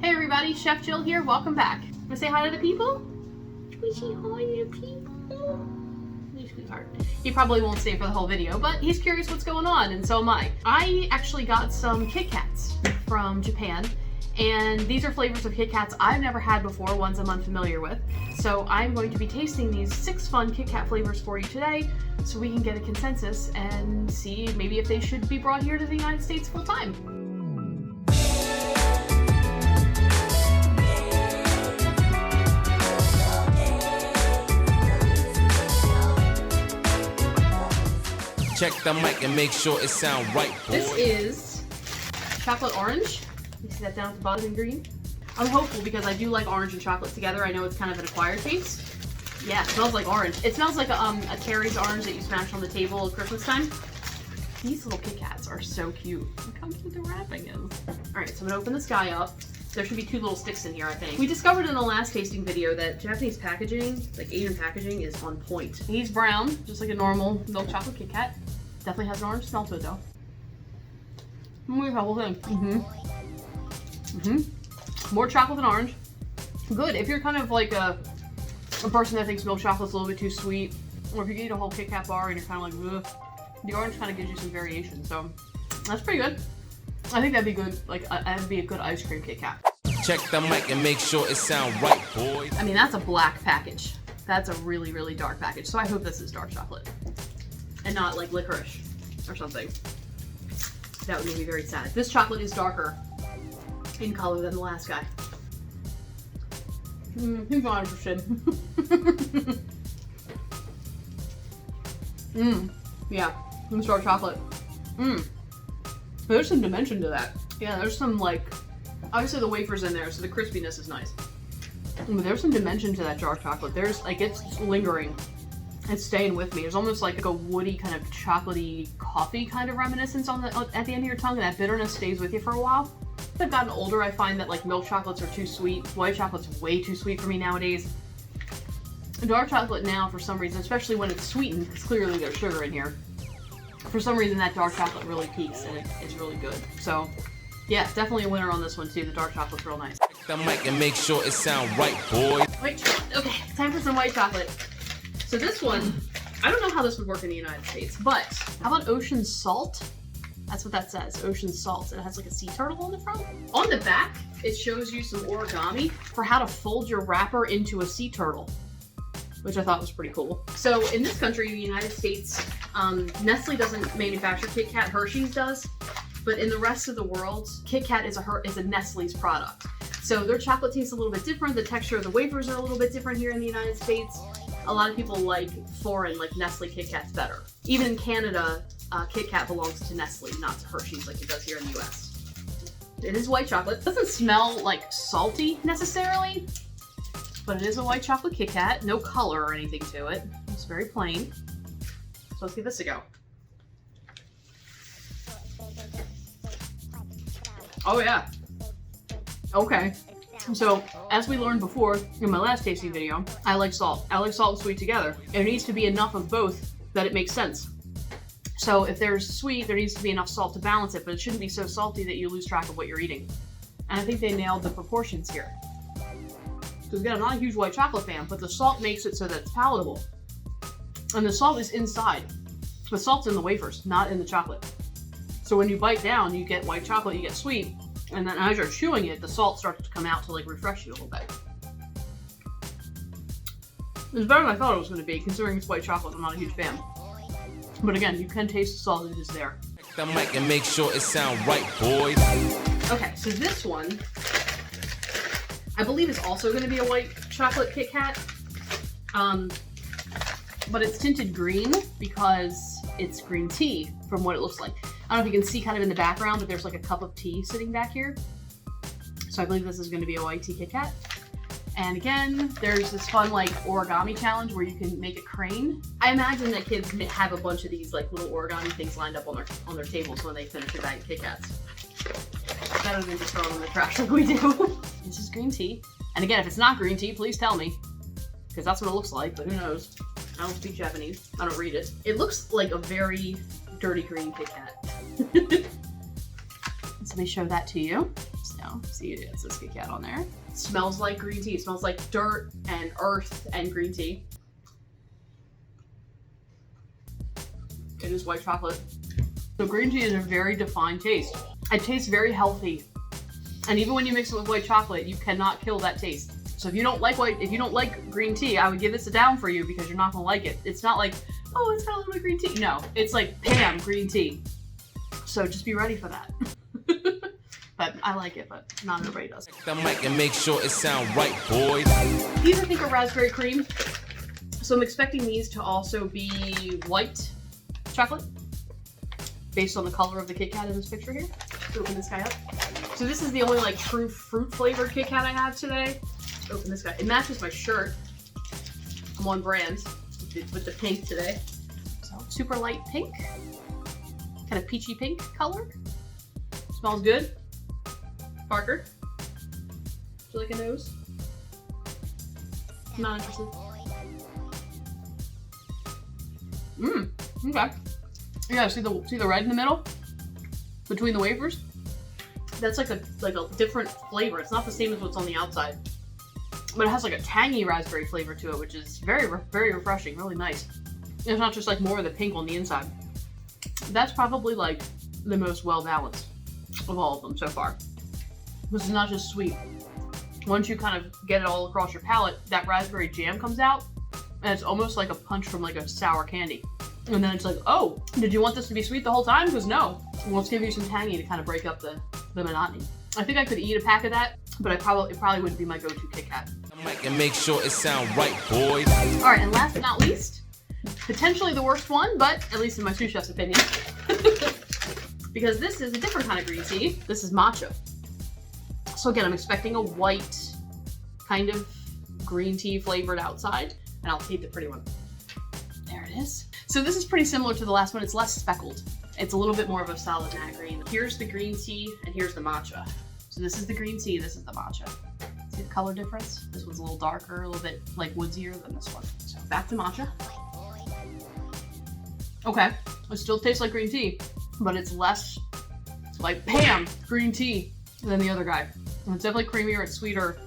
Hey everybody, Chef Jill here. Welcome back. Wanna say hi to the people? We say hi to the people. He's sweetheart. He probably won't stay for the whole video, but he's curious what's going on, and so am I. I actually got some Kit Kats from Japan, and these are flavors of Kit Kats I've never had before, ones I'm unfamiliar with. So I'm going to be tasting these 6 fun Kit Kat flavors for you today, so we can get a consensus and see maybe if they should be brought here to the United States full time. Check the mic and make sure it sound right, boy. This is chocolate orange. You see that down at the bottom in green? I'm hopeful because I do like orange and chocolate together. I know it's kind of an acquired taste. Yeah, it smells like orange. It smells like a Terry's orange that you smash on the table at Christmas time. These little Kit Kats are so cute. Look how cute the wrapping is. All right, so I'm gonna open this guy up. There should be 2 little sticks in here, I think. We discovered in the last tasting video that Japanese packaging, like Asian packaging, is on point. He's brown, just like a normal milk chocolate Kit Kat. Definitely has an orange smell to it though. I'm gonna eat the whole thing. More chocolate than orange. Good. If you're kind of like a person that thinks milk chocolate's a little bit too sweet, or if you eat a whole Kit Kat bar and you're kind of like, ugh, the orange kind of gives you some variation. So that's pretty good. I think that'd be good. Like that'd be a good ice cream Kit Kat. Check the mic and make sure it sound right, boy. I mean, that's a black package. That's a really, really dark package. So I hope this is dark chocolate and not like licorice or something. That would make me very sad. This chocolate is darker in color than the last guy. He's not interested. Yeah, it's dark chocolate. There's some dimension to that. Yeah, there's some like, obviously the wafer's in there, so the crispiness is nice. But there's some dimension to that dark chocolate. There's like, it's lingering. It's staying with me. There's almost like a woody kind of chocolatey coffee kind of reminiscence on the at the end of your tongue, and that bitterness stays with you for a while. As I've gotten older, I find that like milk chocolates are too sweet. White chocolate's way too sweet for me nowadays. Dark chocolate now, for some reason, especially when it's sweetened, because clearly there's sugar in here. For some reason, that dark chocolate really peaks, and it's really good. So, yeah, definitely a winner on this one too. The dark chocolate's real nice. Check the mic and make sure it sound right, boy. White chocolate. Okay, time for some white chocolate. So this one, I don't know how this would work in the United States, but how about ocean salt? That's what that says, ocean salt. It has like a sea turtle on the front. On the back, it shows you some origami for how to fold your wrapper into a sea turtle, which I thought was pretty cool. So in this country, the United States, Nestle doesn't manufacture Kit Kat, Hershey's does, but in the rest of the world, Kit Kat is a Nestle's product. So their chocolate tastes a little bit different. The texture of the wafers are a little bit different here in the United States. A lot of people like foreign, like Nestle Kit Kats better. Even in Canada, Kit Kat belongs to Nestle, not to Hershey's like it does here in the US. It is white chocolate. It doesn't smell like salty necessarily, but it is a white chocolate Kit Kat. No color or anything to it. It's very plain. So let's give this a go. Oh yeah. Okay. So, as we learned before in my last tasting video, I like salt. I like salt and sweet together. There needs to be enough of both that it makes sense. So if there's sweet, there needs to be enough salt to balance it, but it shouldn't be so salty that you lose track of what you're eating. And I think they nailed the proportions here. Because again, I'm not a huge white chocolate fan, but the salt makes it so that it's palatable. And the salt is inside. The salt's in the wafers, not in the chocolate. So when you bite down, you get white chocolate, you get sweet, and then as you're chewing it, the salt starts to come out to like refresh you a little bit. It's better than I thought it was going to be, considering it's white chocolate. I'm not a huge fan. But again, you can taste the salt that is there. Check the mic and make sure it sound right, boy. Okay, so this one, I believe is also going to be a white chocolate Kit Kat. But it's tinted green because it's green tea from what it looks like. I don't know if you can see kind of in the background, but there's like a cup of tea sitting back here. So I believe this is going to be a white tea Kit Kat. And again, there's this fun like origami challenge where you can make a crane. I imagine that kids have a bunch of these like little origami things lined up on their tables when they finish a bag of Kit Kats. Better than just throwing them in the trash like we do. This is green tea. And again, if it's not green tea, please tell me, because that's what it looks like, but who knows? I don't speak Japanese. I don't read it. It looks like a very dirty green Kit Kat. So let me show that to you. So know. See, it says Kit Kat on there. It smells like green tea. It smells like dirt and earth and green tea. It is white chocolate. So green tea is a very defined taste. It tastes very healthy. And even when you mix it with white chocolate, you cannot kill that taste. So if you don't like green tea, I would give this a down for you because you're not gonna like it. It's not like, oh, it's got a little bit of green tea. No, it's like, bam, green tea. So just be ready for that. But I like it, but not everybody does. The mic and make sure it sound right, boys. These I think are raspberry cream. So I'm expecting these to also be white chocolate based on the color of the Kit Kat in this picture here. Let's open this guy up. So this is the only like true fruit flavored Kit Kat I have today. Let's open this guy. It matches my shirt. I'm on brand with the pink today. So super light pink. Kind of peachy pink color. Smells good. Parker, would you like a nose? Not interested. Okay. Yeah, see the red in the middle? Between the wafers? That's like a different flavor. It's not the same as what's on the outside. But it has like a tangy raspberry flavor to it, which is very refreshing, really nice. It's not just like more of the pink on the inside. That's probably like the most well-balanced of all of them so far. This is not just sweet. Once you kind of get it all across your palate, that raspberry jam comes out, and it's almost like a punch from like a sour candy. And then it's like, oh, did you want this to be sweet the whole time? Because no. Well, let's give you some tangy to kind of break up the monotony. I think I could eat a pack of that, but it probably wouldn't be my go-to Kit Kat. The mic and make sure it sound right, boys. All right, and last but not least, potentially the worst one, but at least in my sous chef's opinion, because this is a different kind of green tea. This is matcha. So again, I'm expecting a white kind of green tea flavored outside, and I'll take the pretty one. There it is. So this is pretty similar to the last one. It's less speckled. It's a little bit more of a solid matte green. Here's the green tea, and here's the matcha. So this is the green tea, this is the matcha. See the color difference? This one's a little darker, a little bit like woodsier than this one. So back to matcha. Okay, it still tastes like green tea, but it's less like, bam, green tea than the other guy. And it's definitely creamier, it's sweeter.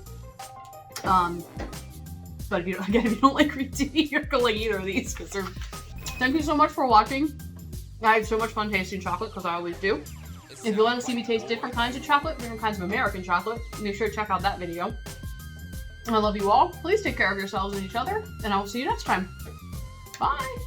But if you don't like green tea, you're gonna like either of these because they're. Thank you so much for watching. I had so much fun tasting chocolate because I always do. If you want to see me taste different kinds of chocolate, different kinds of American chocolate, make sure to check out that video. I love you all. Please take care of yourselves and each other, and I will see you next time. Bye.